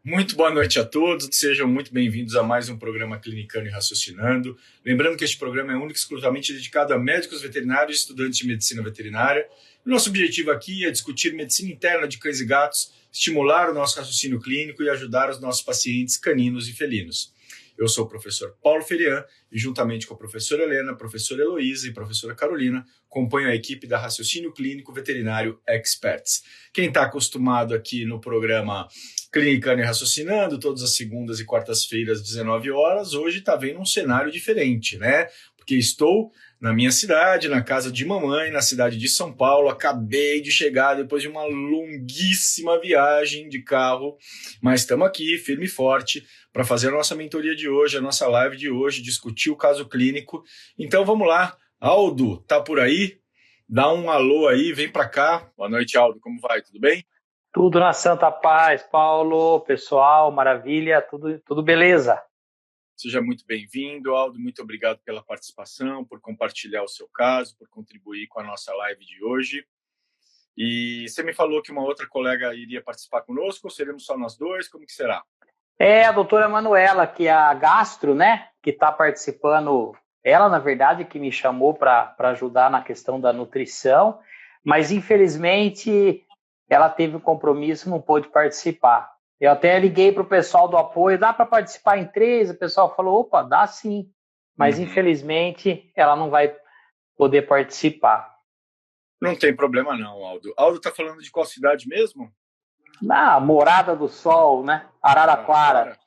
Muito boa noite a todos, sejam muito bem-vindos a mais um programa Clinicando e Raciocinando. Lembrando que este programa é único e exclusivamente dedicado a médicos veterinários e estudantes de medicina veterinária. O nosso objetivo aqui é discutir medicina interna de cães e gatos, estimular o nosso raciocínio clínico e ajudar os nossos pacientes caninos e felinos. Eu sou o professor Paulo Ferian e, juntamente com a professora Helena, a professora Heloísa e a professora Carolina, componho a equipe da Raciocínio Clínico Veterinário Experts. Quem está acostumado aqui no programa Clinicando e Raciocinando, todas as segundas e quartas-feiras, 19 horas, hoje está vendo um cenário diferente, né? Porque estou na minha cidade, na casa de mamãe, na cidade de São Paulo. Acabei de chegar depois de uma longuíssima viagem de carro, mas estamos aqui, firme e forte, para fazer a nossa mentoria de hoje, a nossa live de hoje, discutir o caso clínico. Então vamos lá. Aldo, tá por aí? Dá um alô aí, vem para cá. Boa noite, Aldo, como vai? Tudo bem? Tudo na santa paz, Paulo, pessoal, maravilha, tudo beleza. Seja muito bem-vindo, Aldo, muito obrigado pela participação, por compartilhar o seu caso, por contribuir com a nossa live de hoje. E você me falou que uma outra colega iria participar conosco, ou seremos só nós dois? Como que será? É a doutora Manuela, que é a gastro, né, que está participando, ela, na verdade, que me chamou para ajudar na questão da nutrição, mas, infelizmente, ela teve um compromisso e não pôde participar. Eu até liguei para o pessoal do apoio, dá para participar em 3? O pessoal falou, opa, dá sim, mas, infelizmente, ela não vai poder participar. Não tem problema não, Aldo. Aldo está falando de qual cidade mesmo? Na Morada do Sol, né? Araraquara.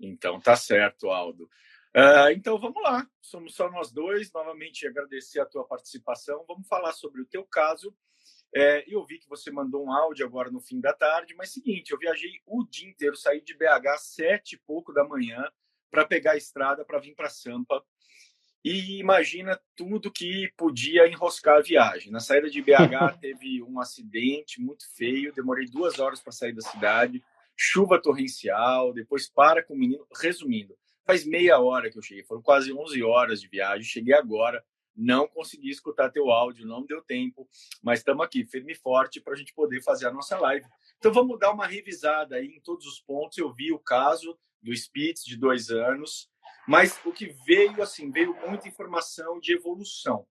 Então tá certo, Aldo. Então vamos lá, somos só nós dois. Novamente agradecer a tua participação. Vamos falar sobre o teu caso. Eu vi que você mandou um áudio agora no fim da tarde, mas seguinte, eu viajei o dia inteiro, saí de BH às 7h pouco da manhã para pegar a estrada para vir para Sampa. E imagina tudo que podia enroscar a viagem. Na saída de BH teve um acidente muito feio, demorei 2 horas para sair da cidade, chuva torrencial, depois para com o menino. Resumindo, faz meia hora que eu cheguei, foram quase 11 horas de viagem, cheguei agora, não consegui escutar teu áudio, não deu tempo, mas estamos aqui, firme e forte, para a gente poder fazer a nossa live. Então vamos dar uma revisada aí em todos os pontos. Eu vi o caso do Spitz, de 2 anos, mas o que veio, assim, veio muita informação de evolução.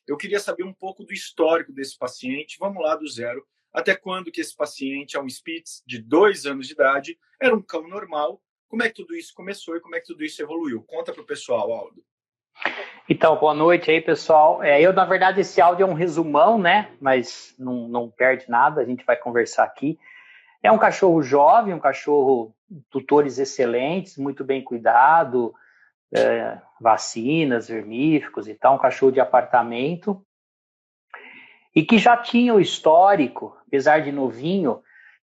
Eu queria saber um pouco do histórico desse paciente. Vamos lá do zero. Até quando que esse paciente é um Spitz de 2 anos de idade, era um cão normal? Como é que tudo isso começou e como é que tudo isso evoluiu? Conta para o pessoal, Aldo. Então, boa noite aí, pessoal. Na verdade, esse áudio é um resumão, né? Mas não perde nada, a gente vai conversar aqui. É um cachorro jovem, um cachorro tutores excelentes, muito bem cuidado, vacinas, vermífugos e tal, um cachorro de apartamento. E que já tinha o histórico, apesar de novinho,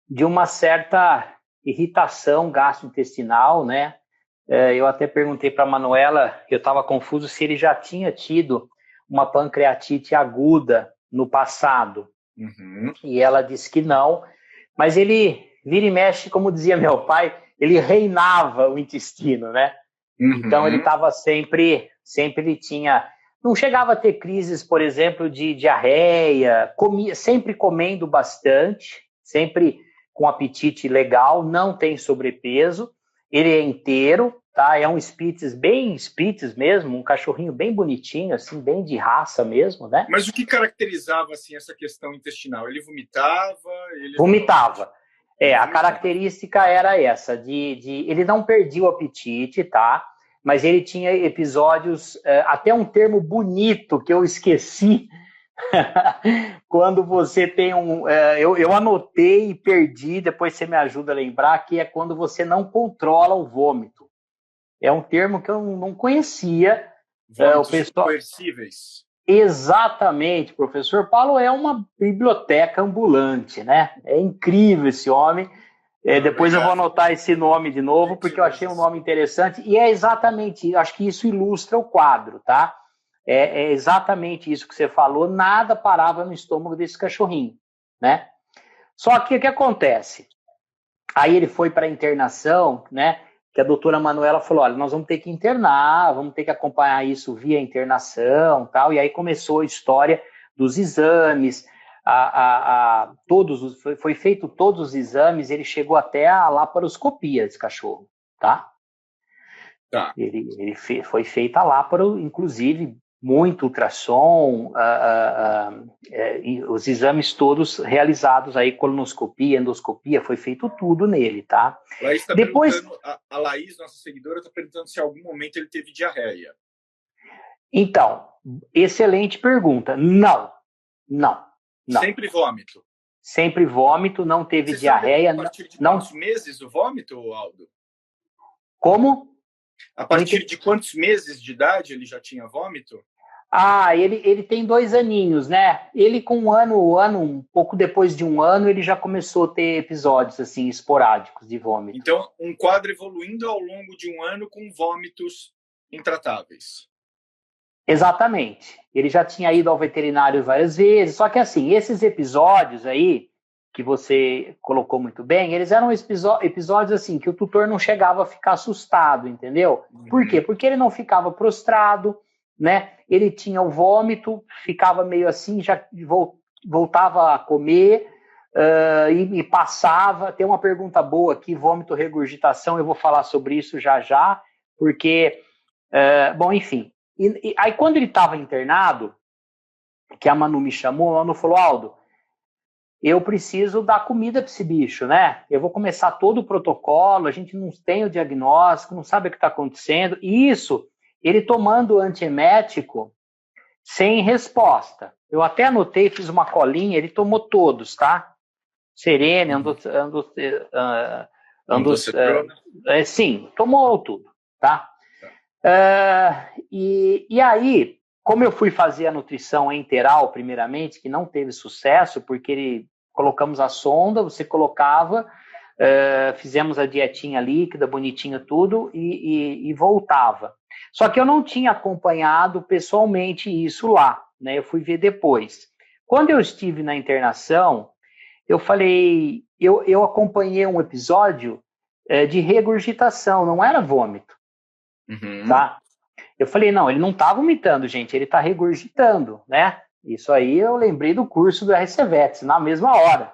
de uma certa irritação gastrointestinal, né? Eu até perguntei para a Manuela, eu estava confuso se ele já tinha tido uma pancreatite aguda no passado. E ela disse que não, mas ele vira e mexe, como dizia meu pai, ele reinava o intestino, né? Então ele estava sempre ele tinha, não chegava a ter crises, por exemplo, de diarreia, sempre comendo bastante, sempre com apetite legal, não tem sobrepeso, ele é inteiro, tá? É um Spitz, bem Spitz mesmo, um cachorrinho bem bonitinho, assim, bem de raça mesmo, né? Mas o que caracterizava, assim, essa questão intestinal? Ele vomitava? Vomitava. A característica era essa, ele não perdia o apetite, tá? Mas ele tinha episódios, até um termo bonito que eu esqueci, quando você tem eu anotei e perdi, depois você me ajuda a lembrar, que é quando você não controla o vômito. É um termo que eu não conhecia. Vômitos coercíveis. Exatamente, professor Paulo é uma biblioteca ambulante, né? É incrível esse homem. Depois eu vou anotar esse nome de novo, porque eu achei um nome interessante. E é exatamente, acho que isso ilustra o quadro, tá? É exatamente isso que você falou, nada parava no estômago desse cachorrinho, né? Só que o que acontece? Aí ele foi para a internação, né? Que a doutora Manuela falou, olha, nós vamos ter que internar, vamos ter que acompanhar isso via internação, tal. E aí começou a história dos exames, foi feito todos os exames, ele chegou até a laparoscopia, esse cachorro, tá? Tá. Foi feita a láparo, inclusive, muito ultrassom, os exames todos realizados aí, colonoscopia, endoscopia, foi feito tudo nele, tá? Laís tá perguntando, a Laís, nossa seguidora, está perguntando se em algum momento ele teve diarreia. Então, excelente pergunta. Não. Sempre vômito? Sempre vômito, não teve diarreia. A partir de quantos meses o vômito, Aldo? Como? A partir de quantos meses de idade ele já tinha vômito? Ele tem 2 aninhos, né? Ele com um pouco depois de 1 ano, ele já começou a ter episódios assim esporádicos de vômito. Então, um quadro evoluindo ao longo de 1 ano com vômitos intratáveis. Exatamente. Ele já tinha ido ao veterinário várias vezes, só que assim, esses episódios aí, que você colocou muito bem, eles eram episódios assim, que o tutor não chegava a ficar assustado, entendeu? Por quê? Porque ele não ficava prostrado, né? Ele tinha o vômito, ficava meio assim, já voltava a comer e passava. Tem uma pergunta boa aqui, vômito, regurgitação, eu vou falar sobre isso já, porque, bom, enfim. E aí, quando ele estava internado, que a Manu me chamou, a Manu falou, Aldo, eu preciso dar comida para esse bicho, né? Eu vou começar todo o protocolo, a gente não tem o diagnóstico, não sabe o que está acontecendo. E isso, ele tomando antiemético sem resposta. Eu até anotei, fiz uma colinha, ele tomou todos, tá? Serene, sim, tomou tudo, tá? E aí, como eu fui fazer a nutrição enteral, primeiramente, que não teve sucesso, porque colocamos a sonda, você colocava, fizemos a dietinha líquida, bonitinho tudo, e voltava. Só que eu não tinha acompanhado pessoalmente isso lá, né? Eu fui ver depois. Quando eu estive na internação, eu falei, eu acompanhei um episódio de regurgitação, não era vômito. Uhum. Tá? Eu falei, não, ele não tá vomitando, gente, ele tá regurgitando, né? Isso aí eu lembrei do curso do RCVETS, na mesma hora.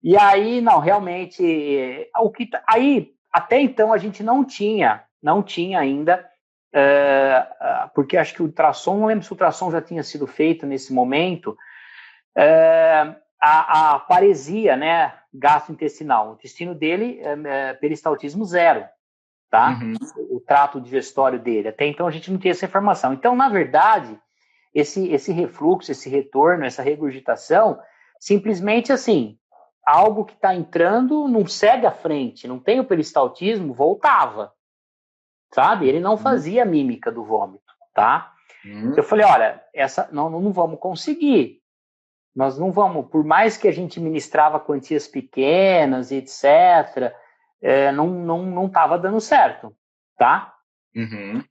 E aí, não, realmente, aí, até então a gente não tinha ainda, porque acho que o ultrassom, não lembro se o ultrassom já tinha sido feito nesse momento, a paresia, né, gastrointestinal, o intestino dele, peristaltismo 0. Tá? Uhum. O trato digestório dele. Até então a gente não tinha essa informação. Então, na verdade, esse refluxo, esse retorno, essa regurgitação, simplesmente assim, algo que está entrando não segue à frente, não tem o peristaltismo, voltava. Sabe? Ele não fazia mímica do vômito, tá? Eu falei, olha, não vamos conseguir. Nós não vamos, por mais que a gente ministrava quantias pequenas, etc., não estava dando certo, tá? Uhum.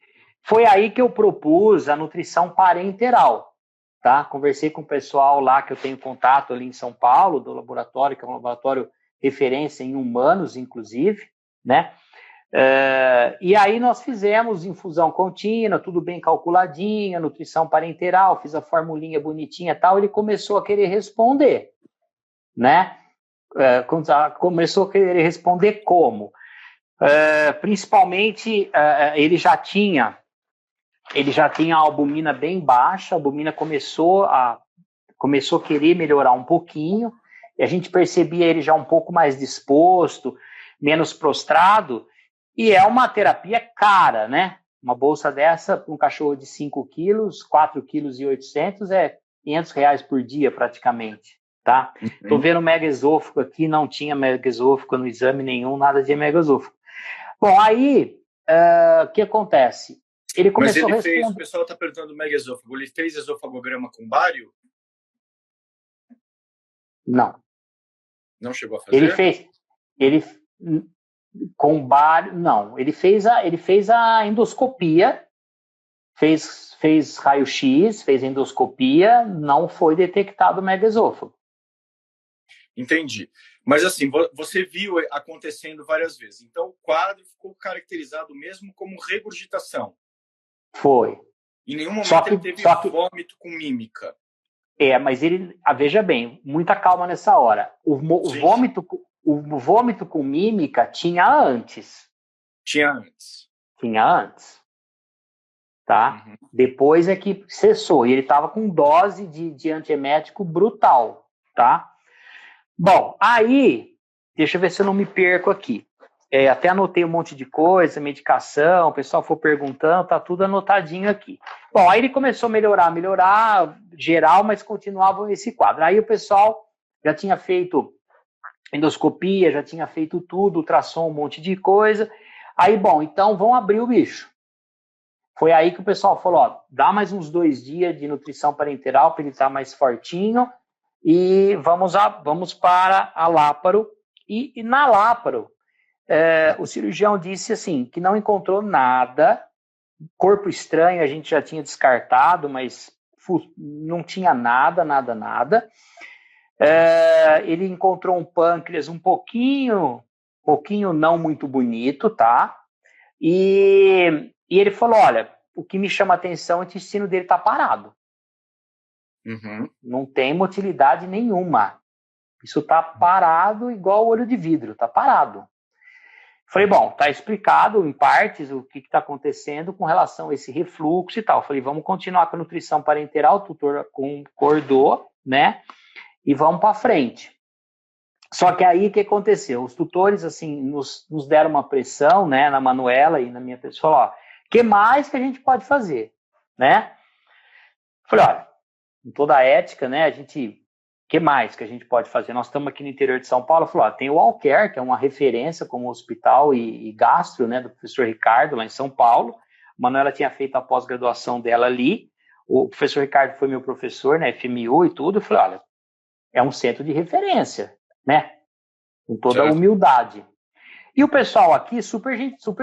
Foi aí que eu propus a nutrição parenteral, tá? Conversei com o pessoal lá que eu tenho contato ali em São Paulo, do laboratório, que é um laboratório referência em humanos, inclusive, né? E aí nós fizemos infusão contínua, tudo bem calculadinho, nutrição parenteral, fiz a formulinha bonitinha e tal, ele começou a querer responder, né? Começou a querer responder como? Principalmente, ele já tinha a albumina bem baixa, a albumina começou a querer melhorar um pouquinho, e a gente percebia ele já um pouco mais disposto, menos prostrado, e é uma terapia cara, né? Uma bolsa dessa, para um cachorro de 5 quilos, 4,8 kg, é R$500 por dia praticamente. Tá? Tô vendo mega esôfago aqui, não tinha mega esôfago no exame nenhum, nada de mega esôfago. Bom, aí, o que acontece? Ele começou a responder... o pessoal está perguntando do mega esôfago, ele fez esofagograma com bário? Não. Não chegou a fazer? Com bário, não. Ele fez a endoscopia, fez raio-x, fez endoscopia, não foi detectado mega esôfago. Entendi. Mas assim, você viu acontecendo várias vezes. Então, o quadro ficou caracterizado mesmo como regurgitação. Foi. Em nenhum momento ele teve vômito com mímica. Mas ele, veja bem, muita calma nessa hora. O vômito com mímica tinha antes. Tinha antes. Tinha antes. Tá? Uhum. Depois é que cessou. E ele estava com dose de antiemético brutal. Tá? Bom, aí, deixa eu ver se eu não me perco aqui. Até anotei um monte de coisa, medicação, o pessoal for perguntando, tá tudo anotadinho aqui. Bom, aí ele começou a melhorar, geral, mas continuava esse quadro. Aí o pessoal já tinha feito endoscopia, já tinha feito tudo, ultrassom, um monte de coisa. Aí, bom, então vão abrir o bicho. Foi aí que o pessoal falou, ó, dá mais uns 2 dias de nutrição parenteral para ele estar mais fortinho e vamos para a Láparo. E na Láparo, o cirurgião disse assim, que não encontrou nada, corpo estranho a gente já tinha descartado, mas não tinha nada. Ele encontrou um pâncreas um pouquinho não muito bonito, tá? E ele falou, olha, o que me chama a atenção é que o intestino dele tá parado. Uhum. Não tem motilidade nenhuma. Isso tá parado igual olho de vidro, tá parado. Falei, bom, tá explicado em partes o que está acontecendo com relação a esse refluxo e tal. Falei, vamos continuar com a nutrição parenteral, o tutor concordou, né? E vamos para frente. Só que aí o que aconteceu? Os tutores, assim, nos deram uma pressão, né, na Manuela e na minha pessoa, ó, que mais que a gente pode fazer, né? Falei, olha, com toda a ética, né, que mais que a gente pode fazer? Nós estamos aqui no interior de São Paulo, falou, tem o Alcare, que é uma referência como hospital e gastro, né, do professor Ricardo, lá em São Paulo. A Manuela tinha feito a pós-graduação dela ali, o professor Ricardo foi meu professor na FMU e tudo, eu falei, olha, é um centro de referência, né, com toda a humildade. E o pessoal aqui, super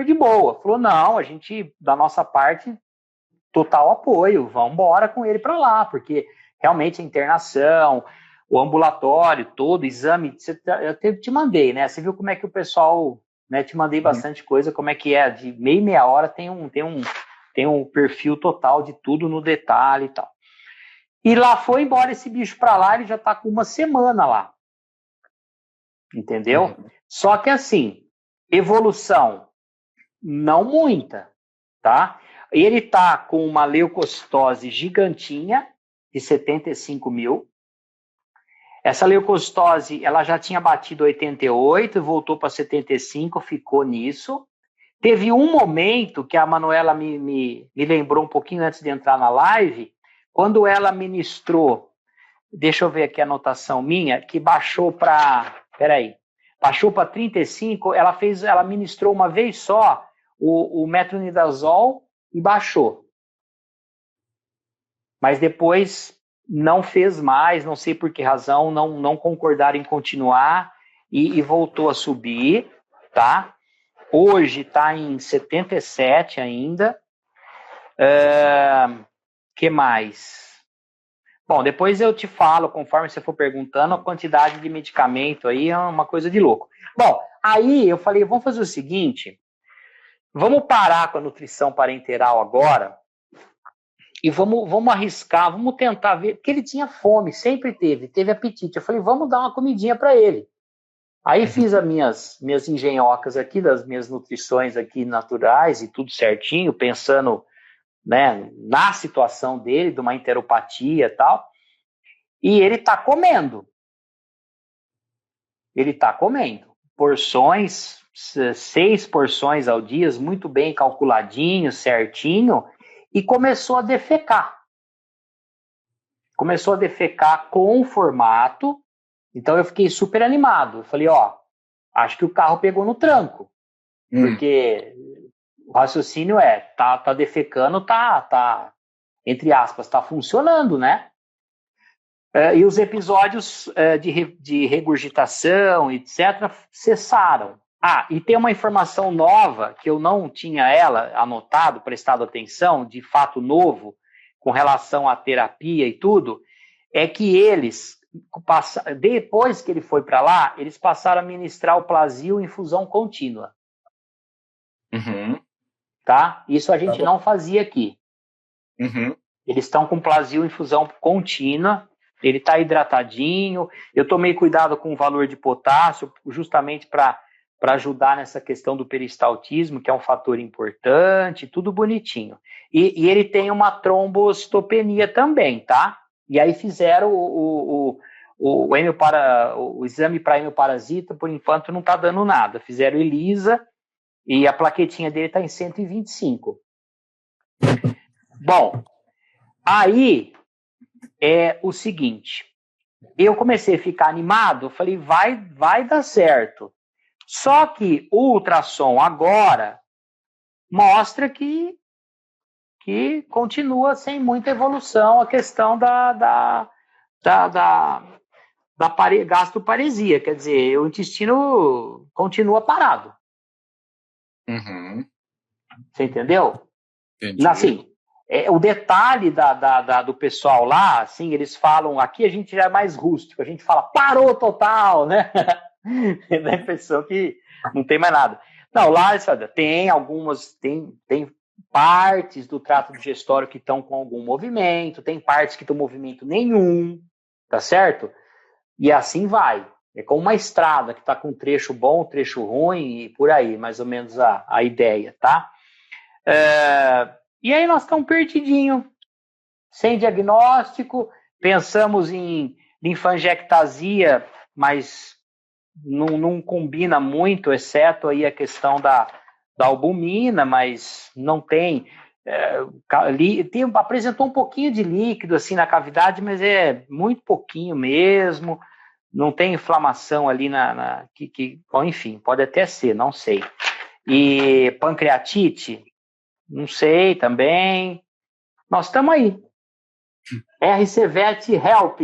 de boa, falou, não, a gente, da nossa parte, total apoio, vamos embora com ele para lá, porque realmente a internação, o ambulatório todo, exame, eu até te mandei, né? Você viu como é que o pessoal, né? Te mandei bastante coisa, como é que é, de meia hora tem um perfil total de tudo no detalhe e tal. E lá foi embora esse bicho para lá, ele já tá com 1 semana lá. Entendeu? Só que assim, evolução não muita, tá? Ele tá com uma leucocitose gigantinha de 75 mil. Essa leucocitose, ela já tinha batido 88, voltou para 75, ficou nisso. Teve um momento que a Manuela me lembrou um pouquinho antes de entrar na live, quando ela ministrou, deixa eu ver aqui a anotação minha, que baixou para, baixou para 35, ela ministrou uma vez só o metronidazol e baixou. Mas depois não fez mais, não sei por que razão, não concordaram em continuar e voltou a subir, tá? Hoje está em 77 ainda. Que mais? Bom, depois eu te falo, conforme você for perguntando, a quantidade de medicamento aí é uma coisa de louco. Bom, aí eu falei, vamos fazer o seguinte, vamos parar com a nutrição parenteral agora, e vamos arriscar, vamos tentar ver, porque ele tinha fome, sempre teve apetite. Eu falei, vamos dar uma comidinha para ele. Aí fiz as minhas engenhocas aqui, das minhas nutrições aqui naturais e tudo certinho, pensando, né, na situação dele, de uma enteropatia e tal. E ele está comendo. Ele está comendo. Porções, 6 porções ao dia, muito bem calculadinho, certinho. E começou a defecar. Começou a defecar com formato. Então eu fiquei super animado. Eu falei, ó, acho que o carro pegou no tranco. Porque o raciocínio tá defecando, tá, entre aspas, tá funcionando, né? E os episódios de regurgitação, etc., cessaram. E tem uma informação nova, que eu não tinha ela anotado, prestado atenção, de fato novo, com relação à terapia e tudo, é que eles, depois que ele foi para lá, eles passaram a ministrar o Plasil em infusão contínua. Uhum. Tá? Isso a gente não fazia aqui. Uhum. Eles estão com Plasil em infusão contínua, Ele está hidratadinho. Eu tomei cuidado com o valor de potássio, justamente para ajudar nessa questão do peristaltismo, que é um fator importante, tudo bonitinho. E ele tem uma trombocitopenia também, tá? E aí fizeram o exame para hemioparasita, por enquanto não está dando nada. Fizeram ELISA e a plaquetinha dele está em 125. Bom, aí é o seguinte, eu comecei a ficar animado, falei, vai dar certo. Só que o ultrassom agora mostra que continua sem muita evolução a questão da gastroparesia, quer dizer, o intestino continua parado. Uhum. Você entendeu? Entendi. Assim, o detalhe do pessoal lá, assim, eles falam, aqui a gente já é mais rústico, a gente fala, parou total, né? Dá a impressão que não tem mais nada. Não, lá tem algumas, tem partes do trato digestório que estão com algum movimento, tem partes que estão movimento nenhum, tá certo? E assim vai. É como uma estrada que está com um trecho bom, um trecho ruim e por aí, mais ou menos a ideia, tá? E aí nós estamos perdidinhos, sem diagnóstico, pensamos em linfangiectasia, mas não combina muito, exceto aí a questão da albumina, mas não tem, apresentou um pouquinho de líquido assim na cavidade, mas é muito pouquinho mesmo, não tem inflamação ali bom, enfim, pode até ser, não sei. E pancreatite, não sei também. Nós estamos aí. RCVET Help.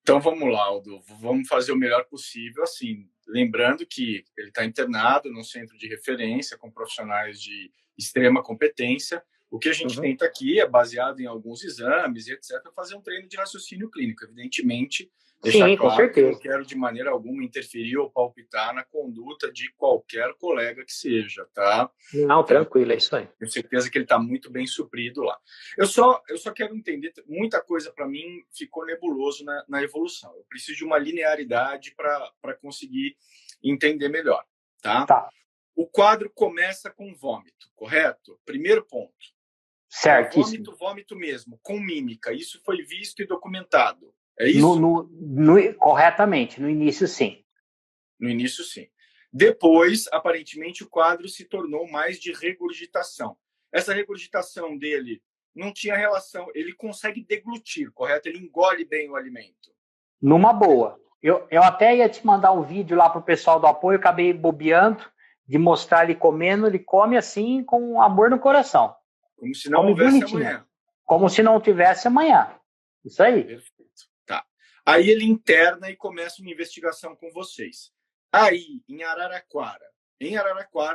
Então vamos lá, Aldo. Vamos fazer o melhor possível, assim, lembrando que ele está internado num centro de referência com profissionais de extrema competência. O que a gente tenta aqui é baseado em alguns exames e etc., fazer um treino de raciocínio clínico. Evidentemente, deixar claro que eu não quero de maneira alguma interferir ou palpitar na conduta de qualquer colega que seja, tá? Não, tranquilo, é isso aí. Tenho certeza que ele está muito bem suprido lá. Eu só quero entender, muita coisa para mim ficou nebuloso na evolução. Eu preciso de uma linearidade para conseguir entender melhor, tá? Tá. O quadro começa com vômito, correto? Primeiro ponto. Certíssimo. Vômito mesmo, com mímica. Isso foi visto e documentado. É isso? Corretamente, no início sim. No início sim. Depois, aparentemente, o quadro se tornou mais de regurgitação. Essa regurgitação dele não tinha relação, ele consegue deglutir, correto? Ele engole bem o alimento. Numa boa. Eu até ia te mandar um vídeo lá para o pessoal do apoio, acabei bobeando de mostrar ele comendo, ele come assim com amor no coração. Como se não houvesse amanhã. Como se não tivesse amanhã. Isso aí. Perfeito. Tá. Aí ele interna e começa uma investigação com vocês. Aí, em Araraquara,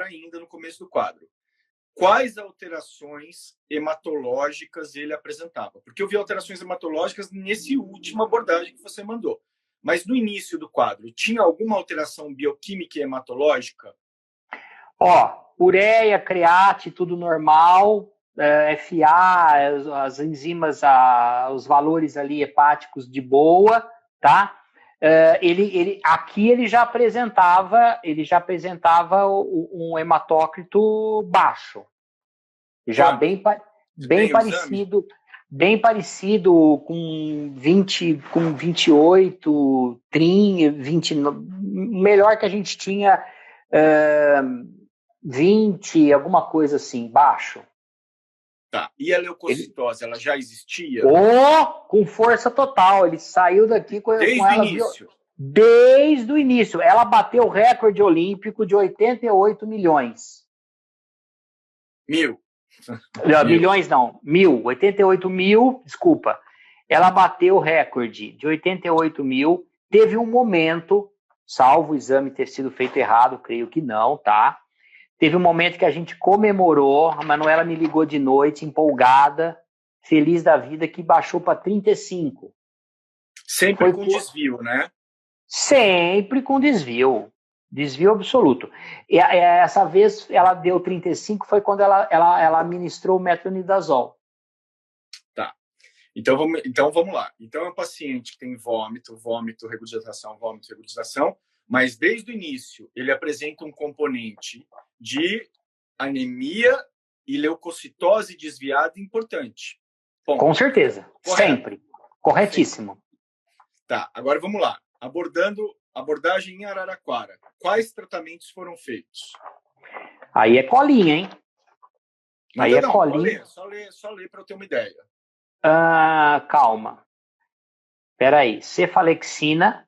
ainda no começo do quadro, quais alterações hematológicas ele apresentava? Porque eu vi alterações hematológicas nesse última abordagem que você mandou. Mas no início do quadro, tinha alguma alteração bioquímica e hematológica? Ureia, create, tudo normal, FA, as enzimas, os valores ali hepáticos de boa, tá? Aqui ele já apresentava um hematócrito baixo, já bem parecido com 28, 30, 20, melhor que a gente tinha 20, alguma coisa assim, baixo. Tá. E a leucocitose, ela já existia? Com força total. Ele saiu daqui com Desde ela. O início? Desde o início. Ela bateu o recorde olímpico de 88 milhões. Mil. Milhões não. 88 mil, desculpa. Ela bateu o recorde de 88 mil. Teve um momento, salvo o exame ter sido feito errado, creio que não, tá? Teve um momento que a gente comemorou, a Manuela me ligou de noite, empolgada, feliz da vida, que baixou para 35. Sempre com desvio, né? Sempre com desvio. Desvio absoluto. E essa vez ela deu 35, foi quando ela administrou o metronidazol. Tá. Então vamos lá. Então é um paciente que tem vômito, regurgitação, mas desde o início ele apresenta um componente de anemia e leucocitose desviada importante. Ponto. Com certeza. Correto. Sempre. Corretíssimo. Sempre. Tá, agora vamos lá. Abordagem em Araraquara. Quais tratamentos foram feitos? Aí é colinha, hein? Aí é colinha. Só lê para eu ter uma ideia. Calma. Peraí. Cefalexina.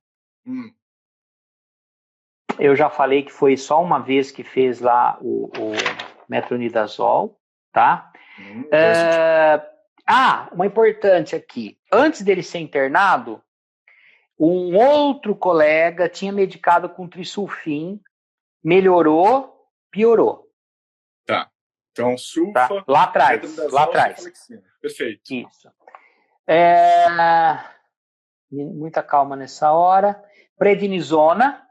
Eu já falei que foi só uma vez que fez lá o metronidazol, tá? Uma importante aqui. Antes dele ser internado, um outro colega tinha medicado com trisulfim, melhorou, piorou. Tá. Então, sulfa... Tá? Lá atrás. Perfeito. Isso. Muita calma nessa hora. Prednisona.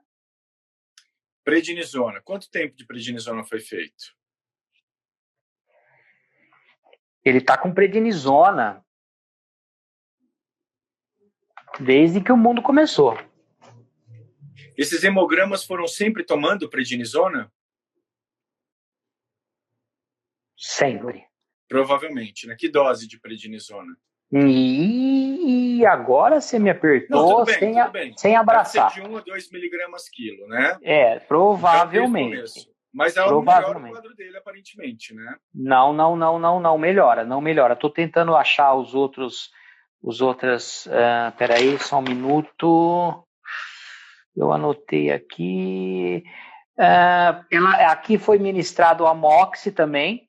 Quanto tempo de prednisona foi feito? Ele está com prednisona desde que o mundo começou. Esses hemogramas foram sempre tomando prednisona? Sempre. Provavelmente, né? Que dose de prednisona? E agora você me apertou. Tudo bem. Sem abraçar. Deve ser de 1 a 2 miligramas quilo, né? Provavelmente. Então, mas ela não melhora o quadro dele, aparentemente, né? Não melhora. Estou tentando achar os outros... Peraí, só um minuto. Eu anotei aqui. Aqui foi ministrado amoxi também.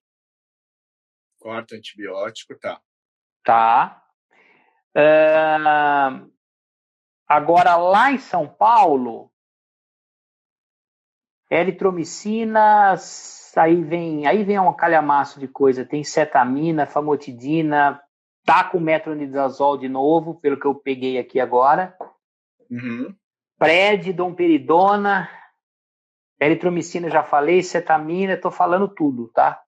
Quarto antibiótico, tá. Tá. Agora, lá em São Paulo, eritromicina, aí vem um calhamaço de coisa. Tem cetamina, famotidina, tá com metronidazol de novo, pelo que eu peguei aqui agora. Domperidona, eritromicina já falei, cetamina, tô falando tudo, tá?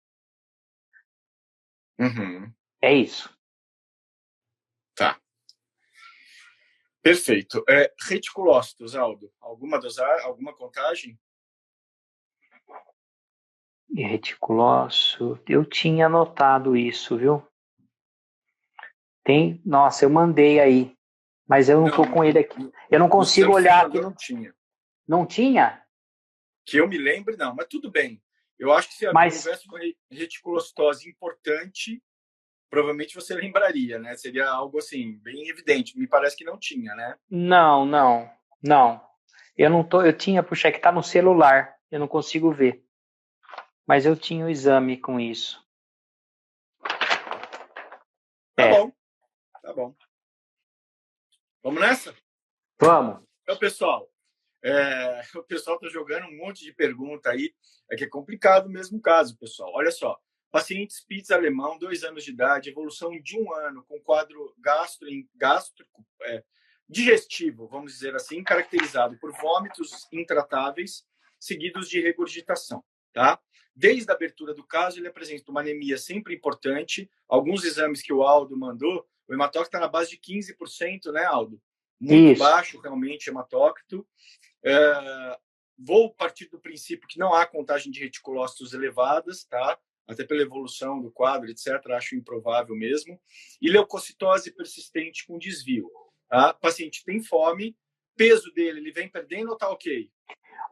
É isso. Tá. Perfeito. Reticulócitos, Aldo, alguma contagem? Reticulócito, eu tinha anotado isso, viu? Nossa, eu mandei aí, mas eu não tô com ele aqui. Eu não consigo olhar aqui. Não tinha. Não tinha? Que eu me lembre, não, mas tudo bem. Eu acho que se houvesse uma reticulocitose importante, provavelmente você lembraria, né? Seria algo assim, bem evidente. Me parece que não tinha, né? Não. Eu não tô, eu tinha, puxa, que tá no celular, eu não consigo ver. Mas eu tinha o exame com isso. Tá bom. Vamos nessa? Vamos. Então, pessoal, o pessoal tá jogando um monte de pergunta aí. É que é complicado mesmo o caso, pessoal. Olha só. Paciente Spitz alemão, 2 anos de idade, evolução de 1 ano, com quadro gástrico, digestivo, vamos dizer assim, caracterizado por vômitos intratáveis, seguidos de regurgitação. Tá? Desde a abertura do caso, ele apresenta uma anemia sempre importante. Alguns exames que o Aldo mandou, o hematócrito está na base de 15%, né, Aldo? Muito baixo, realmente, hematócrito. Vou partir do princípio que não há contagem de reticulócitos elevadas, tá? Até pela evolução do quadro, etc., acho improvável mesmo. E leucocitose persistente com desvio. Tá? O paciente tem fome, peso dele, ele vem perdendo ou tá ok?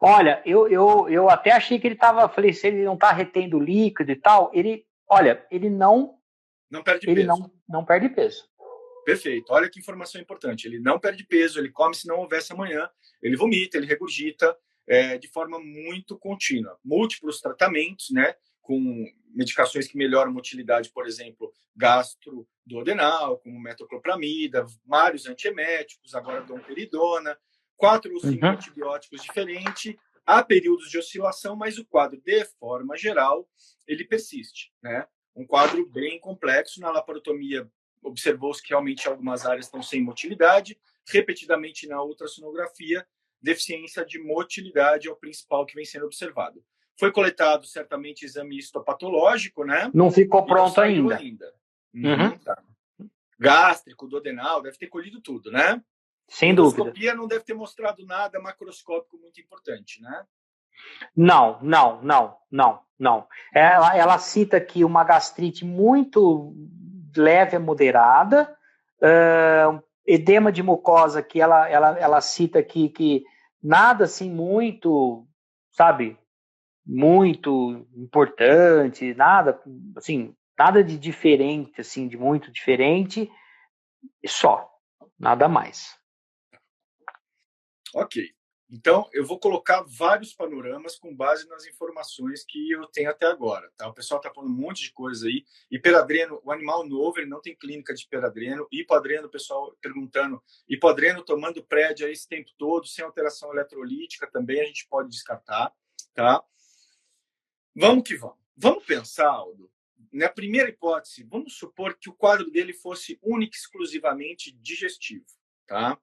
Olha, eu até achei que ele estava, falei, se ele não está retendo líquido e tal, ele não perde peso. Não perde peso. Perfeito. Olha que informação importante. Ele não perde peso, ele come se não houvesse amanhã, ele vomita, ele regurgita de forma muito contínua. Múltiplos tratamentos, né? Com medicações que melhoram a motilidade, por exemplo, gastroduodenal, como metoclopramida, vários antieméticos, agora domperidona, 4 ou 5 antibióticos diferentes. Há períodos de oscilação, mas o quadro, de forma geral, ele persiste, né? Um quadro bem complexo. Na laparotomia, observou-se que realmente algumas áreas estão sem motilidade. Repetidamente na ultrassonografia, deficiência de motilidade é o principal que vem sendo observado. Foi coletado, certamente, exame histopatológico, né? Não ficou pronto ainda. Tá. gástrico, duodenal, deve ter colhido tudo, né? Sem dúvida. Endoscopia não deve ter mostrado nada macroscópico muito importante, né? Não, não, não, não, não. Ela cita aqui uma gastrite muito leve a moderada, edema de mucosa que ela cita aqui que nada assim muito, sabe, muito importante, nada assim, nada de diferente, assim, de muito diferente, só, nada mais. Ok. Então, eu vou colocar vários panoramas com base nas informações que eu tenho até agora. Tá? O pessoal está falando um monte de coisa aí. Hiperadreno, o animal novo, ele não tem clínica de hiperadreno. Hipoadreno, o pessoal perguntando, hipoadreno tomando prédia esse tempo todo, sem alteração eletrolítica também, a gente pode descartar. Tá? Vamos que vamos. Vamos pensar, Aldo, na primeira hipótese, vamos supor que o quadro dele fosse único e exclusivamente digestivo. Tá?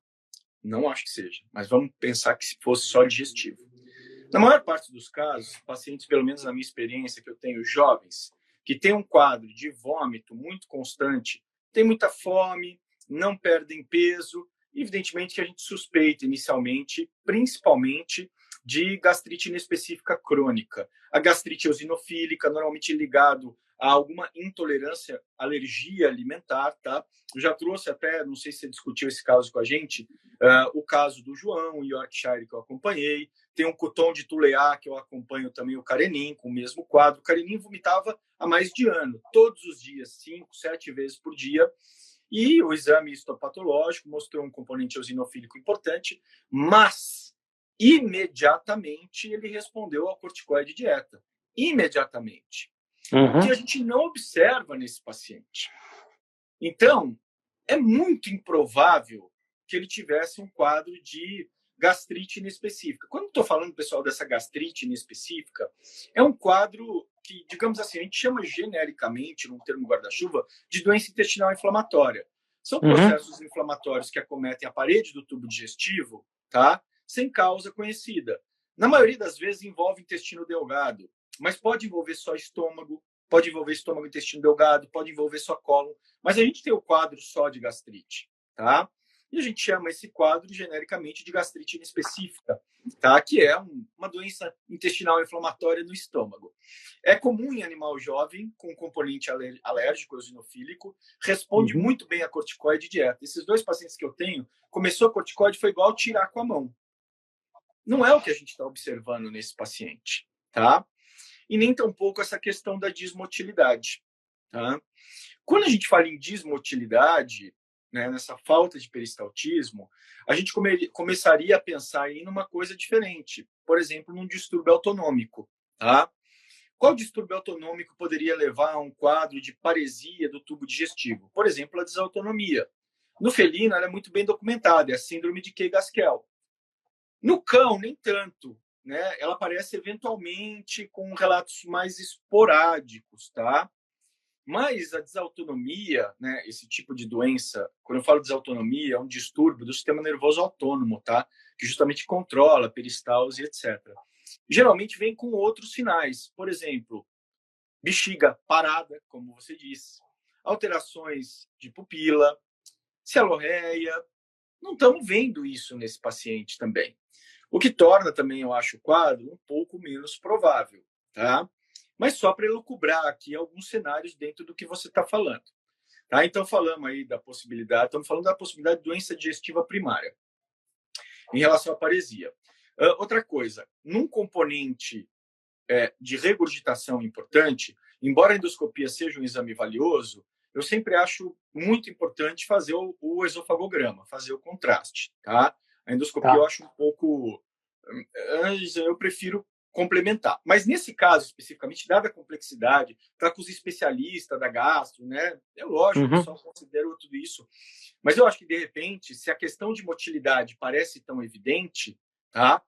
Não acho que seja, mas vamos pensar que se fosse só digestivo. Na maior parte dos casos, pacientes, pelo menos na minha experiência, que eu tenho jovens, que têm um quadro de vômito muito constante, têm muita fome, não perdem peso, evidentemente que a gente suspeita inicialmente, principalmente, de gastrite inespecífica crônica. A gastrite eosinofílica, normalmente ligado a alguma intolerância, alergia alimentar, tá? Eu já trouxe até, não sei se você discutiu esse caso com a gente, o caso do João, o Yorkshire, que eu acompanhei. Tem um Coton de Tuleá, que eu acompanho também, o Karenin, com o mesmo quadro. O Karenin vomitava há mais de ano, todos os dias, 5, 7 vezes por dia. E o exame histopatológico mostrou um componente eosinofílico importante, mas imediatamente ele respondeu ao corticoide dieta. Imediatamente. O que a gente não observa nesse paciente. Então, é muito improvável que ele tivesse um quadro de gastrite inespecífica. Quando estou falando, pessoal, dessa gastrite inespecífica, é um quadro que, digamos assim, a gente chama genericamente, num termo guarda-chuva, de doença intestinal inflamatória. São processos inflamatórios que acometem a parede do tubo digestivo, tá? Sem causa conhecida. Na maioria das vezes envolve intestino delgado, mas pode envolver só estômago, pode envolver estômago e intestino delgado, pode envolver só cólon, mas a gente tem o quadro só de gastrite, tá? E a gente chama esse quadro genericamente de gastrite inespecífica, tá? Que é uma doença intestinal inflamatória no estômago. É comum em animal jovem com componente alérgico eosinofílico, responde muito bem a corticoide e dieta. Esses 2 pacientes que eu tenho, começou a corticoide, foi igual tirar com a mão. Não é o que a gente está observando nesse paciente, tá? E nem tampouco essa questão da dismotilidade, tá? Quando a gente fala em dismotilidade, né, nessa falta de peristaltismo, a gente começaria a pensar aí numa coisa diferente. Por exemplo, num distúrbio autonômico. Tá? Qual distúrbio autonômico poderia levar a um quadro de paresia do tubo digestivo? Por exemplo, a desautonomia. No felino, ela é muito bem documentada, é a síndrome de Key-Gaskell. No cão, nem tanto. Né? Ela aparece eventualmente com relatos mais esporádicos, tá? Mas a desautonomia, né, esse tipo de doença, quando eu falo desautonomia, é um distúrbio do sistema nervoso autônomo, tá? Que justamente controla a peristalse, etc. Geralmente vem com outros sinais, por exemplo, bexiga parada, como você disse, alterações de pupila, cialorreia. Não estamos vendo isso nesse paciente também. O que torna também, eu acho, o quadro um pouco menos provável, tá? Mas só para elucubrar aqui alguns cenários dentro do que você está falando. Tá? Então, falamos aí da possibilidade, estamos falando da possibilidade de doença digestiva primária em relação à paresia. Outra coisa, num componente de regurgitação importante, embora a endoscopia seja um exame valioso, eu sempre acho muito importante fazer o esofagograma, fazer o contraste. Tá? A endoscopia eu acho um pouco... Eu prefiro complementar. Mas nesse caso, especificamente, dada a complexidade, está com os especialistas da gastro, né? É lógico, o pessoal considera tudo isso. Mas eu acho que, de repente, se a questão de motilidade parece tão evidente, tá?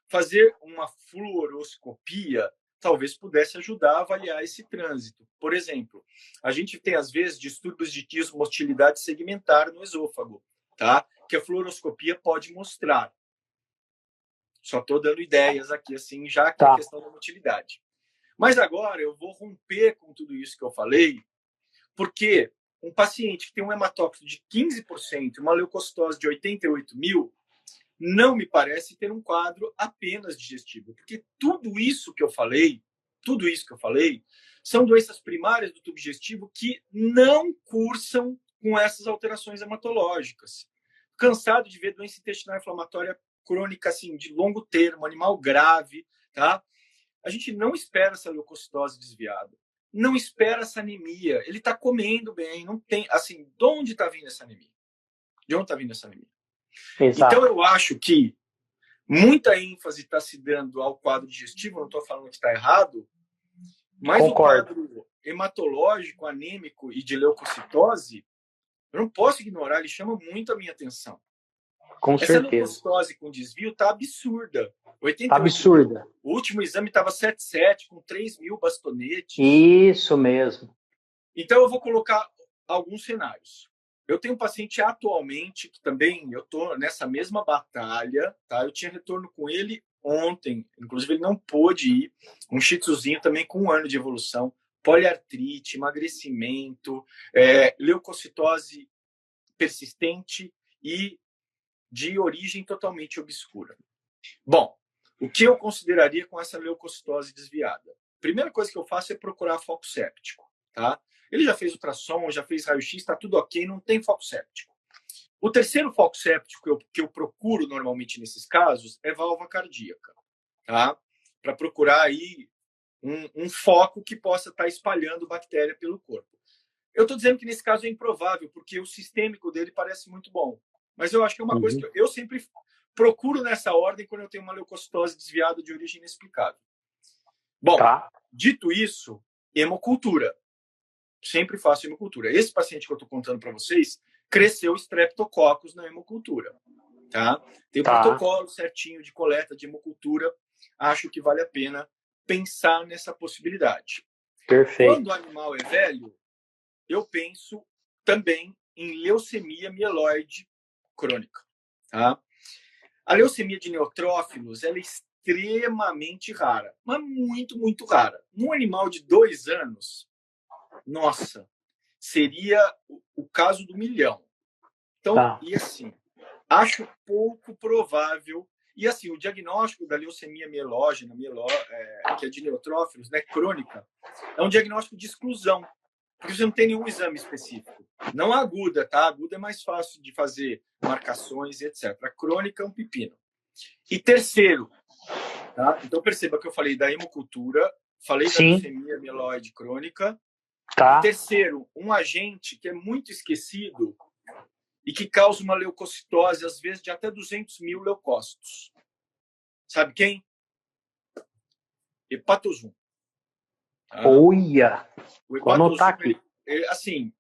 Fazer uma fluoroscopia talvez pudesse ajudar a avaliar esse trânsito. Por exemplo, a gente tem, às vezes, distúrbios de dismotilidade segmentar no esôfago, tá? Que a fluoroscopia pode mostrar. Só estou dando ideias aqui, assim, já que é a questão da motilidade. Mas agora eu vou romper com tudo isso que eu falei, porque um paciente que tem um hematócrito de 15% e uma leucocitose de 88.000, não me parece ter um quadro apenas digestivo, porque tudo isso que eu falei, são doenças primárias do tubo digestivo que não cursam com essas alterações hematológicas. Cansado de ver doença intestinal inflamatória crônica, assim, de longo termo, animal grave, tá? A gente não espera essa leucocitose desviada, não espera essa anemia. Ele está comendo bem, não tem, assim, de onde está vindo essa anemia? De onde está vindo essa anemia? Exato. Então, eu acho que muita ênfase está se dando ao quadro digestivo, não estou falando que está errado, mas Concordo. o quadro hematológico, anêmico e de leucocitose, eu não posso ignorar, ele chama muito a minha atenção. Com Essa certeza. leucocitose com desvio está absurda. 88 Absurda. Mil. O último exame estava 7,7, com 3.000 bastonetes. Isso mesmo. Então, eu vou colocar alguns cenários. Eu tenho um paciente atualmente, que também eu estou nessa mesma batalha, tá? Eu tinha retorno com ele ontem, inclusive ele não pôde ir, um shih tzuzinho também com 1 ano de evolução, poliartrite, emagrecimento, leucocitose persistente e de origem totalmente obscura. Bom, o que eu consideraria com essa leucocitose desviada? Primeira coisa que eu faço é procurar foco séptico, tá? Ele já fez ultrassom, já fez raio-x, está tudo ok, não tem foco séptico. O terceiro foco séptico que eu procuro normalmente nesses casos é válvula cardíaca, tá? Para procurar aí um foco que possa estar espalhando bactéria pelo corpo. Eu estou dizendo que nesse caso é improvável, porque o sistêmico dele parece muito bom. Mas eu acho que é uma coisa que eu sempre procuro nessa ordem quando eu tenho uma leucocitose desviada de origem inexplicável. Bom, dito isso, hemocultura. Sempre faço hemocultura. Esse paciente que eu estou contando para vocês cresceu streptococcus na hemocultura. Tá? Tem um protocolo certinho de coleta de hemocultura. Acho que vale a pena pensar nessa possibilidade. Perfeito. Quando o animal é velho, eu penso também em leucemia mieloide crônica. Tá? A leucemia de neutrófilos ela é extremamente rara, mas muito, muito rara. Num animal de 2 anos, nossa, seria o caso do milhão. Então, e assim, acho pouco provável. E assim, o diagnóstico da leucemia mielógena, que é de neutrófilos, né, crônica, é um diagnóstico de exclusão, porque você não tem nenhum exame específico. Não aguda, tá? Aguda é mais fácil de fazer marcações, etc. A crônica é um pepino. E terceiro, tá? Então perceba que eu falei da hemocultura, falei da leucemia mieloide crônica. E terceiro, um agente que é muito esquecido e que causa uma leucocitose, às vezes, de até 200.000 leucócitos. Sabe quem? Hepatosum. Tá? Olha! Vou anotar aqui. Assim,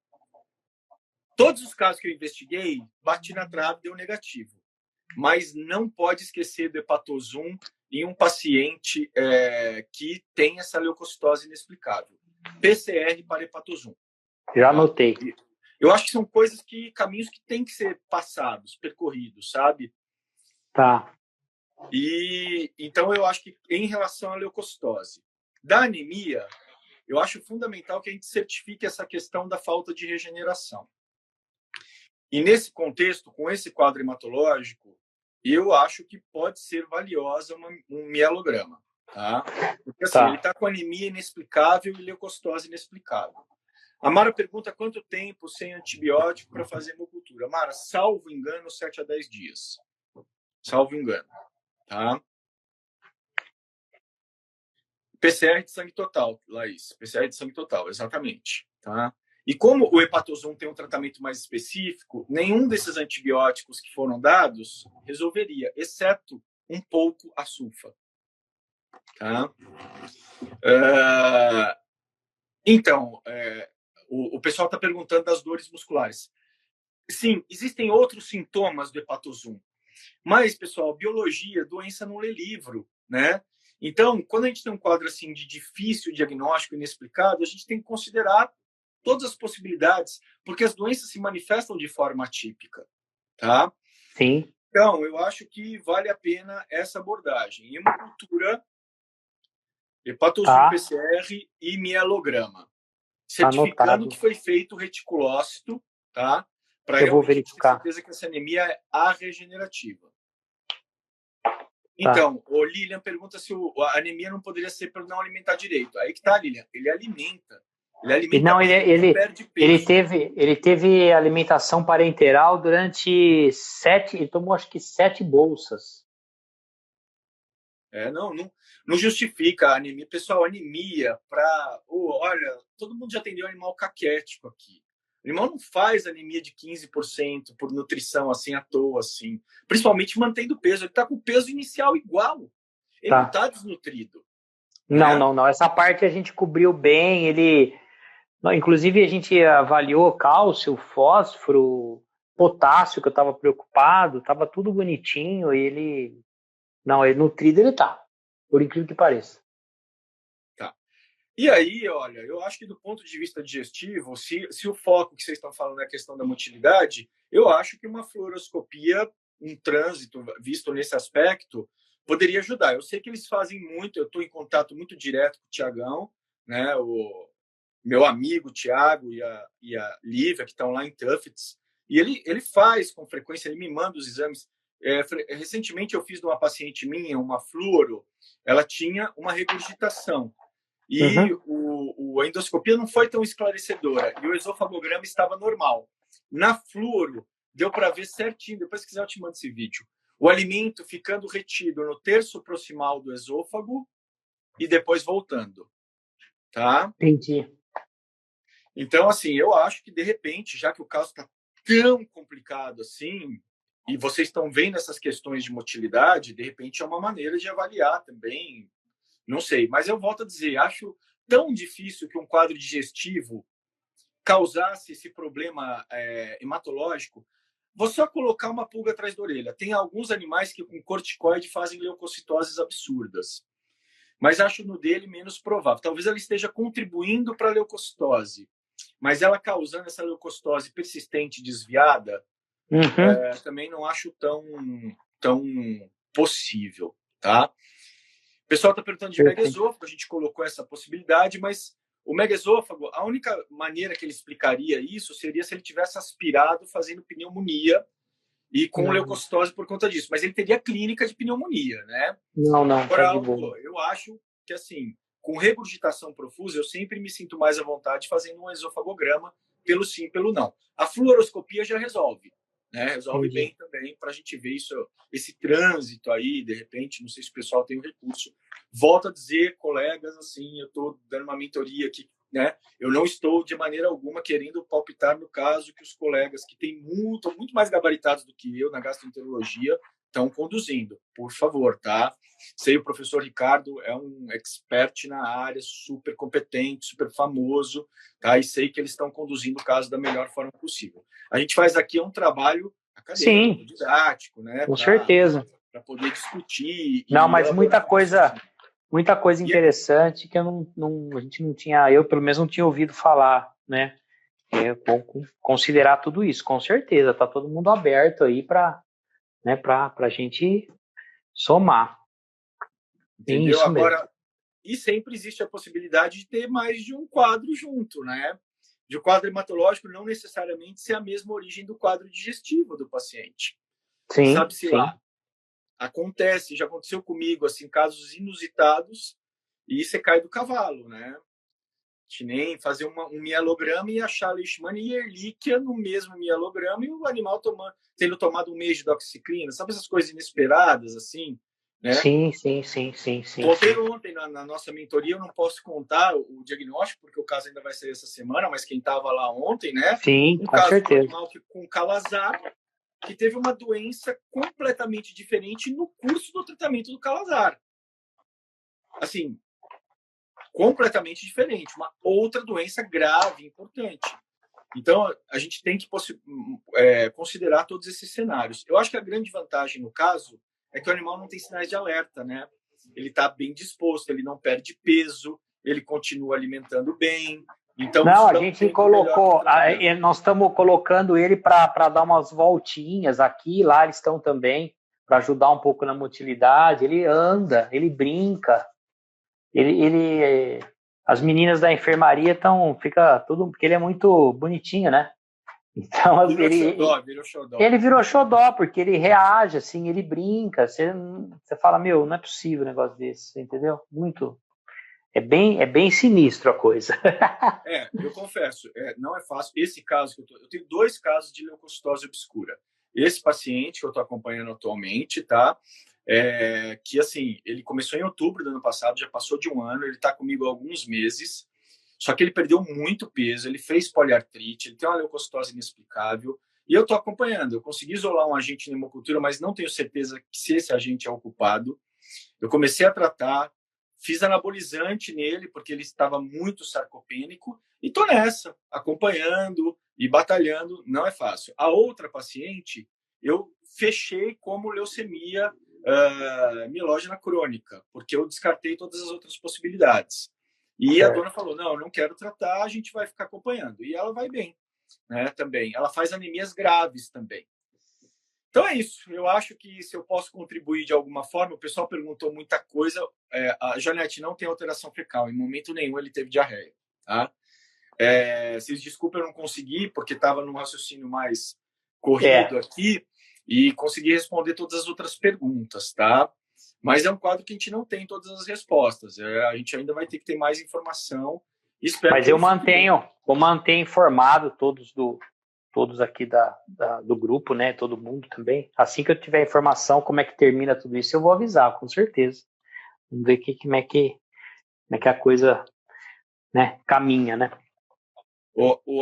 todos os casos que eu investiguei, bati na trave e deu negativo. Mas não pode esquecer do hepatosum em um paciente que tem essa leucocitose inexplicável. PCR para hepatosum. Já anotei. Eu acho que são caminhos que têm que ser passados, percorridos, sabe? Tá. E então eu acho que em relação à leucocitose, da anemia, eu acho fundamental que a gente certifique essa questão da falta de regeneração. E nesse contexto, com esse quadro hematológico, eu acho que pode ser valiosa um mielograma, tá? Porque assim, ele está com anemia inexplicável e leucocitose inexplicável. A Mara pergunta quanto tempo sem antibiótico para fazer hemocultura. Mara, salvo engano, 7 a 10 dias. Salvo engano. Tá? PCR de sangue total, Laís. PCR de sangue total, exatamente. Tá? E como o hepatosum tem um tratamento mais específico, nenhum desses antibióticos que foram dados resolveria, exceto um pouco a sulfa. Tá? Então, o pessoal está perguntando das dores musculares. Sim, existem outros sintomas do hepatosum. Mas, pessoal, biologia, doença não lê livro, né? Então, quando a gente tem um quadro assim de difícil diagnóstico inexplicado, a gente tem que considerar todas as possibilidades, porque as doenças se manifestam de forma atípica, tá? Sim. Então, eu acho que vale a pena essa abordagem. Hemocultura, hepatosum PCR e mielograma. certificando Anotado. que foi feito o reticulócito, tá? Para Eu vou realmente ter verificar. certeza que essa anemia é arregenerativa. Tá. Então, o Lilian pergunta se a anemia não poderia ser por não alimentar direito. Aí que tá, Lilian. Ele E alimenta não, bem, ele não perde peso. ele teve alimentação parenteral durante 7, ele tomou acho que 7 bolsas. Não justifica a anemia. Pessoal, anemia para... olha, todo mundo já atendeu animal caquético aqui. O animal não faz anemia de 15% por nutrição, assim, à toa, assim. Principalmente mantendo o peso. Ele está com o peso inicial igual. Ele não Tá. está desnutrido. Não, Né? não. Essa parte a gente cobriu bem. Inclusive, a gente avaliou cálcio, fósforo, potássio, que eu estava preocupado. Estava tudo bonitinho. Não, ele nutrido ele tá. Por incrível que pareça. Tá. E aí, olha, eu acho que do ponto de vista digestivo, se o foco que vocês estão falando é a questão da motilidade, eu acho que uma fluoroscopia, um trânsito visto nesse aspecto, poderia ajudar. Eu sei que eles fazem muito, eu estou em contato muito direto com o Tiagão, né, o meu amigo Tiago e a Lívia, que estão lá em Tufts, e ele faz com frequência, ele me manda os exames. Recentemente eu fiz de uma paciente minha, uma fluoro, ela tinha uma regurgitação. E a endoscopia não foi tão esclarecedora. E o esofagograma estava normal. Na fluoro, deu para ver certinho. Depois, se quiser, eu te mando esse vídeo. O alimento ficando retido no terço proximal do esôfago e depois voltando. Tá? Entendi. Então, assim, eu acho que, de repente, já que o caso está tão complicado assim, e vocês estão vendo essas questões de motilidade, de repente é uma maneira de avaliar também. Não sei, mas eu volto a dizer, acho tão difícil que um quadro digestivo causasse esse problema hematológico. Vou só colocar uma pulga atrás da orelha. Tem alguns animais que com corticoide fazem leucocitoses absurdas, mas acho no dele menos provável. Talvez ela esteja contribuindo para a leucocitose, mas ela causando essa leucocitose persistente desviada, também não acho tão possível, tá? O pessoal está perguntando de megaesôfago, a gente colocou essa possibilidade, mas o megaesôfago, a única maneira que ele explicaria isso seria se ele tivesse aspirado fazendo pneumonia e com leucocitose por conta disso. Mas ele teria clínica de pneumonia, né? Não, Agora, tá de boa. eu acho que, assim, com regurgitação profusa, eu sempre me sinto mais à vontade fazendo um esofagograma, pelo sim, pelo não. A fluoroscopia já resolve. Né? Resolve bem também para a gente ver isso, esse trânsito aí, de repente, não sei se o pessoal tem o recurso. Volto a dizer, colegas, assim, eu estou dando uma mentoria aqui, né? Eu não estou de maneira alguma querendo palpitar no caso que os colegas que têm muito mais gabaritados do que eu na gastroenterologia estão conduzindo, por favor, tá? Sei o professor Ricardo é um expert na área, super competente, super famoso, tá? E sei que eles estão conduzindo o caso da melhor forma possível. A gente faz aqui um trabalho acadêmico, didático, né? Com certeza. Para poder discutir. Não, mas muita coisa interessante que a gente não tinha, eu pelo menos não tinha ouvido falar, né? É bom considerar tudo isso, com certeza. Tá todo mundo aberto aí para, né, para a gente somar. Entendeu? Isso Agora, mesmo. E sempre existe a possibilidade de ter mais de um quadro junto, né? De o quadro hematológico não necessariamente ser a mesma origem do quadro digestivo do paciente. Sabe-se lá. Acontece, já aconteceu comigo, assim, casos inusitados, e você cai do cavalo, né? Que nem fazer um mielograma e achar leishmania e Ehrlichia no mesmo mielograma e o animal tendo tomado um mês de doxiciclina. Sabe essas coisas inesperadas, assim? Né? Sim. Ontem, na nossa mentoria, eu não posso contar o diagnóstico, porque o caso ainda vai sair essa semana, mas quem estava lá ontem, né? Sim, com certeza. De um animal com calazar, que teve uma doença completamente diferente no curso do tratamento do calazar. Assim, completamente diferente, uma outra doença grave, importante. Então, a gente tem que considerar todos esses cenários. Eu acho que a grande vantagem no caso é que o animal não tem sinais de alerta, né? Ele está bem disposto, ele não perde peso, ele continua alimentando bem. Então, não, a gente colocou, nós estamos colocando ele para dar umas voltinhas aqui, lá eles estão também, para ajudar um pouco na motilidade. Ele anda, ele brinca, ele as meninas da enfermaria fica tudo, porque ele é muito bonitinho, né? Então, ele virou xodó, porque ele reage, assim, ele brinca, você fala, meu, não é possível um negócio desse, entendeu? É bem sinistro a coisa. Eu confesso, não é fácil. Esse caso que eu tenho 2 casos de leucocitose obscura. Esse paciente que eu estou acompanhando atualmente, tá? Que assim, ele começou em outubro do ano passado, já passou de 1 ano, ele está comigo há alguns meses, só que ele perdeu muito peso, ele fez poliartrite, ele tem uma leucocitose inexplicável, e eu estou acompanhando. Eu consegui isolar um agente na hemocultura, mas não tenho certeza se esse agente é o culpado. Eu comecei a tratar, fiz anabolizante nele, porque ele estava muito sarcopênico, e estou nessa, acompanhando e batalhando. Não é fácil. A outra paciente, eu fechei como leucemia mielógena crônica, porque eu descartei todas as outras possibilidades. E a dona falou, não quero tratar, a gente vai ficar acompanhando. E ela vai bem, né, também. Ela faz anemias graves também. Então é isso. Eu acho que se eu posso contribuir de alguma forma, o pessoal perguntou muita coisa. A Janete não tem alteração fecal. Em momento nenhum ele teve diarreia. Tá? Vocês desculpem, eu não consegui, porque estava num raciocínio mais corrido aqui e consegui responder todas as outras perguntas, tá? Mas é um quadro que a gente não tem todas as respostas. A gente ainda vai ter que ter mais informação. Mas eu vou manter informado todos aqui do grupo, né? Todo mundo também. Assim que eu tiver informação, como é que termina tudo isso, eu vou avisar, com certeza. Vamos ver como é que a coisa, né, caminha, né?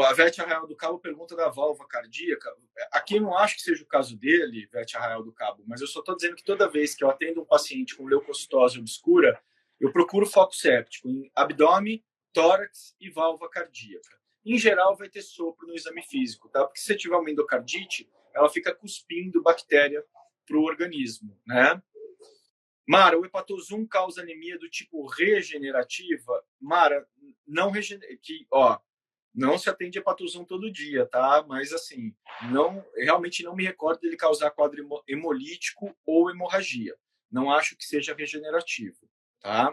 A Vete Arraial do Cabo pergunta da válvula cardíaca. Aqui eu não acho que seja o caso dele, Vete Arraial do Cabo, mas eu só estou dizendo que toda vez que eu atendo um paciente com leucocitose obscura, eu procuro foco séptico em abdômen, tórax e válvula cardíaca. Em geral, vai ter sopro no exame físico, tá? Porque se tiver uma endocardite, ela fica cuspindo bactéria para o organismo, né? Mara, o hepatosum causa anemia do tipo regenerativa? Mara, não se atende hepatosum todo dia, tá? Mas, assim, realmente não me recordo dele causar quadro hemolítico ou hemorragia. Não acho que seja regenerativo, tá?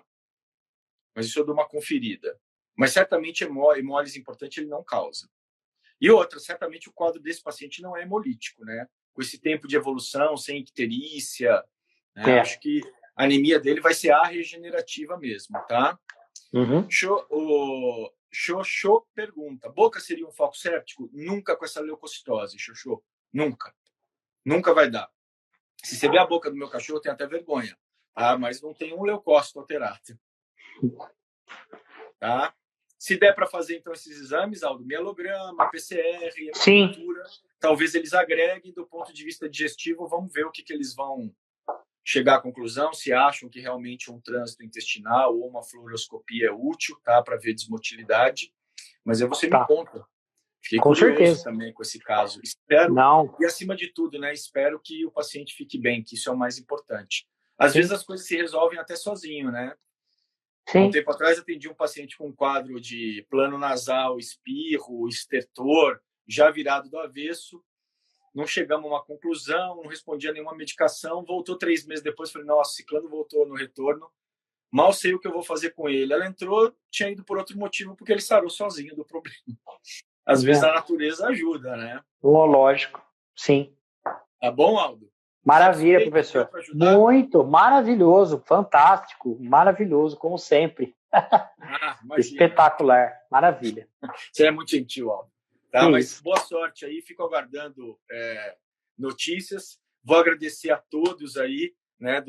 Mas isso eu dou uma conferida. Mas, certamente, hemólise importante ele não causa. E outra, certamente o quadro desse paciente não é hemolítico, né? Com esse tempo de evolução, sem icterícia, né? Acho que a anemia dele vai ser regenerativa mesmo, tá? Uhum. Xoxô pergunta, boca seria um foco séptico? Nunca com essa leucocitose, Xoxô. Nunca. Nunca vai dar. Se você ver a boca do meu cachorro, tem até vergonha. Tá? Mas não tem um leucócito alterado. Tá? Se der para fazer, então, esses exames, Aldo, mielograma, PCR, hemocultura, talvez eles agreguem do ponto de vista digestivo. Vamos ver o que eles vão chegar à conclusão, se acham que realmente um trânsito intestinal ou uma fluoroscopia é útil, tá, para ver desmotilidade. Mas você me conta. Fiquei com curioso certeza também com esse caso. Espero, e acima de tudo, né, espero que o paciente fique bem, que isso é o mais importante. Às vezes as coisas se resolvem até sozinho, né? Há um tempo atrás atendi um paciente com um quadro de plano nasal, espirro, estertor, já virado do avesso. Não chegamos a uma conclusão, não respondia a nenhuma medicação. Voltou 3 meses depois, falei, nossa, ciclano voltou no retorno. Mal sei o que eu vou fazer com ele. Ela entrou, tinha ido por outro motivo, porque ele sarou sozinho do problema. Às vezes a natureza ajuda, né? Lógico, sim. Tá bom, Aldo? Maravilha, professor. Muito, maravilhoso, fantástico, maravilhoso, como sempre. Espetacular, maravilha. Você é muito gentil, Aldo. Tá? Mas boa sorte aí, fico aguardando notícias. Vou agradecer a todos aí, né?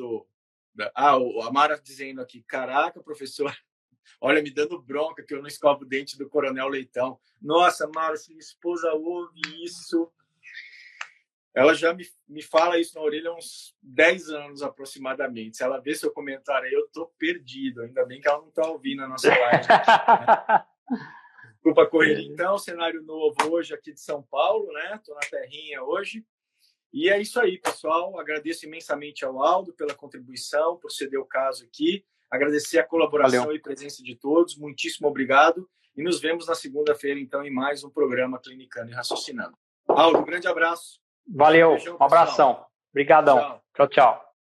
A Mara dizendo aqui, caraca, professor, olha, me dando bronca que eu não escovo o dente do Coronel Leitão. Nossa, Mara, se minha esposa ouve isso... Ela já me fala isso na orelha há uns 10 anos aproximadamente. Se ela vê seu comentário aí, eu tô perdido. Ainda bem que ela não tá ouvindo a nossa live. Né? Desculpa correr, então. Cenário novo hoje aqui de São Paulo, né? Tô na terrinha hoje. E é isso aí, pessoal. Agradeço imensamente ao Aldo pela contribuição, por ceder o caso aqui. Agradecer a colaboração e presença de todos. Muitíssimo obrigado. E nos vemos na segunda-feira, então, em mais um programa Clinicando e Raciocinando. Aldo, um grande abraço. Valeu, um abração. Obrigadão. Tchau, tchau.